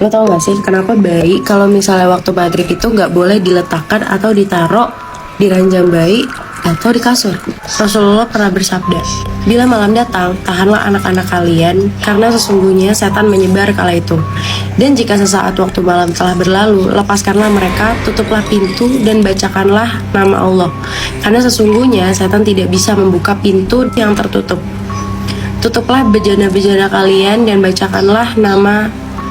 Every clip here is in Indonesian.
Lo tau gak sih kenapa bayi kalau misalnya waktu maghrib itu gak boleh diletakkan atau ditaruh di ranjang bayi atau di kasur? Rasulullah pernah bersabda, bila malam datang, tahanlah anak-anak kalian, karena sesungguhnya setan menyebar kala itu. Dan jika sesaat waktu malam telah berlalu, lepaskanlah mereka, tutuplah pintu, dan bacakanlah nama Allah. Karena sesungguhnya setan tidak bisa membuka pintu yang tertutup. Tutuplah bejana-bejana kalian dan bacakanlah nama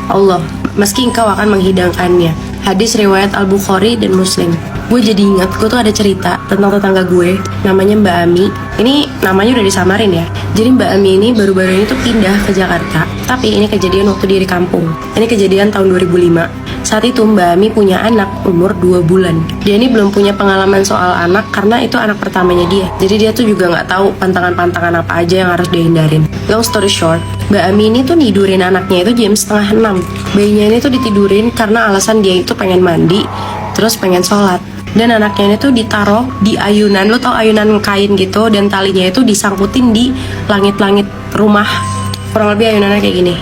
Allah, meski engkau akan menghidangkannya. Hadis riwayat Al-Bukhari dan Muslim. Gue jadi ingat, gue tuh ada cerita tentang tetangga gue, namanya Mbak Ami. Ini namanya udah disamarin ya. Jadi Mbak Ami ini baru-baru ini tuh pindah ke Jakarta. Tapi ini kejadian waktu dia di kampung. Ini kejadian tahun 2005. Saat itu Mbak Ami punya anak umur 2 bulan. Dia ini belum punya pengalaman soal anak karena itu anak pertamanya dia. Jadi dia tuh juga nggak tahu pantangan-pantangan apa aja yang harus dihindarin. Long story short, Mbak Ami ini tuh nidurin anaknya itu jam 5:30. Bayinya ini tuh ditidurin karena alasan dia itu pengen mandi, terus pengen sholat. Dan anaknya ini tuh ditaruh di ayunan, lo tau ayunan kain gitu, dan talinya itu disangkutin di langit-langit rumah. Kurang lebih ayunannya kayak gini.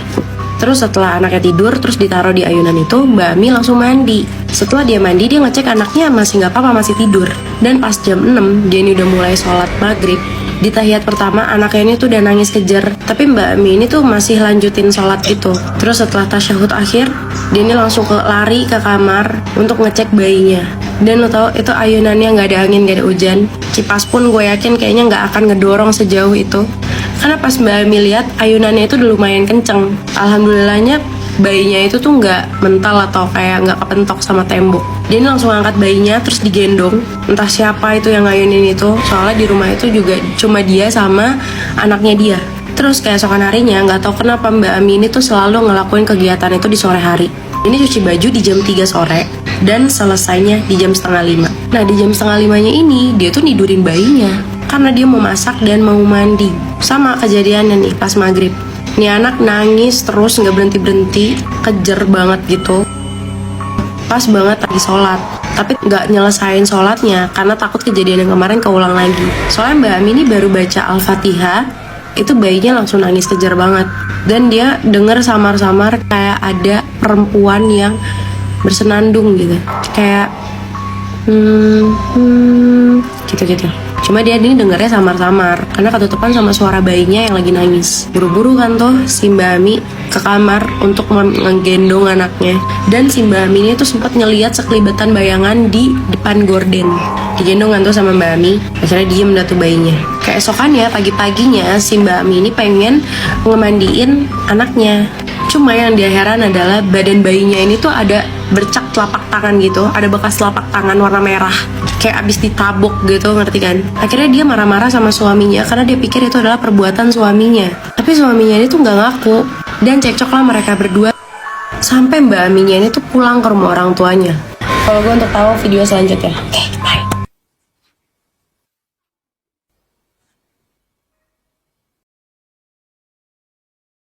Terus setelah anaknya tidur, terus ditaruh di ayunan itu, Mbak Ami langsung mandi. Setelah dia mandi, dia ngecek anaknya masih nggak apa-apa, masih tidur. Dan pas jam 6, dia ini udah mulai sholat maghrib. Di tahiyat pertama, anaknya ini tuh udah nangis kejer. Tapi Mbak Ami ini tuh masih lanjutin sholat itu. Terus setelah tasyahud akhir, dia ini langsung lari ke kamar untuk ngecek bayinya. Dan lo tau, itu ayunannya nggak ada angin, nggak ada hujan. Kipas pun gue yakin kayaknya nggak akan ngedorong sejauh itu. Karena pas Mbak Ami lihat, ayunannya itu udah lumayan kenceng. Alhamdulillahnya bayinya itu tuh nggak mental atau kayak nggak kepentok sama tembok. Dia ini langsung angkat bayinya terus digendong. Entah siapa itu yang ngayunin itu, soalnya di rumah itu juga cuma dia sama anaknya dia. Terus keesokan harinya nggak tahu kenapa Mbak Ami ini tuh selalu ngelakuin kegiatan itu di sore hari. Ini cuci baju di jam 3 sore dan selesainya di jam 4:30. Nah di jam 4:30-nya ini dia tuh nidurin bayinya karena dia mau masak dan mau mandi. Sama kejadiannya nih pas maghrib. Nih anak nangis terus nggak berhenti-berhenti, kejer banget gitu. Pas banget lagi sholat, tapi nggak nyelesain sholatnya karena takut kejadian yang kemarin keulang lagi. Soalnya Mbak Ami ini baru baca Al-Fatihah, itu bayinya langsung nangis kejer banget. Dan dia denger samar-samar kayak ada perempuan yang bersenandung gitu, kayak gitu-gitu. Cuma dia ini dengernya samar-samar karena ketutupan sama suara bayinya yang lagi nangis. Buru-buru kan tuh si Mbak Ami ke kamar untuk menggendong anaknya. Dan si Mbak Ami ini tuh sempat ngeliat sekelibatan bayangan di depan gorden. Digendong kan tuh sama Mbak Ami. Akhirnya diem dah tuh bayinya. Keesokannya pagi-paginya si Mbak Ami ini pengen ngemandiin anaknya. Cuma yang dia heran adalah badan bayinya ini tuh ada bercak telapak tangan gitu, ada bekas telapak tangan warna merah, kayak abis ditabuk gitu, ngerti kan? Akhirnya dia marah-marah sama suaminya karena dia pikir itu adalah perbuatan suaminya. Tapi suaminya ini tuh nggak ngaku, dan cekcoklah mereka berdua sampai Mbak Aminya ini tuh pulang ke rumah orang tuanya. Kalau gue untuk tahu video selanjutnya, oke.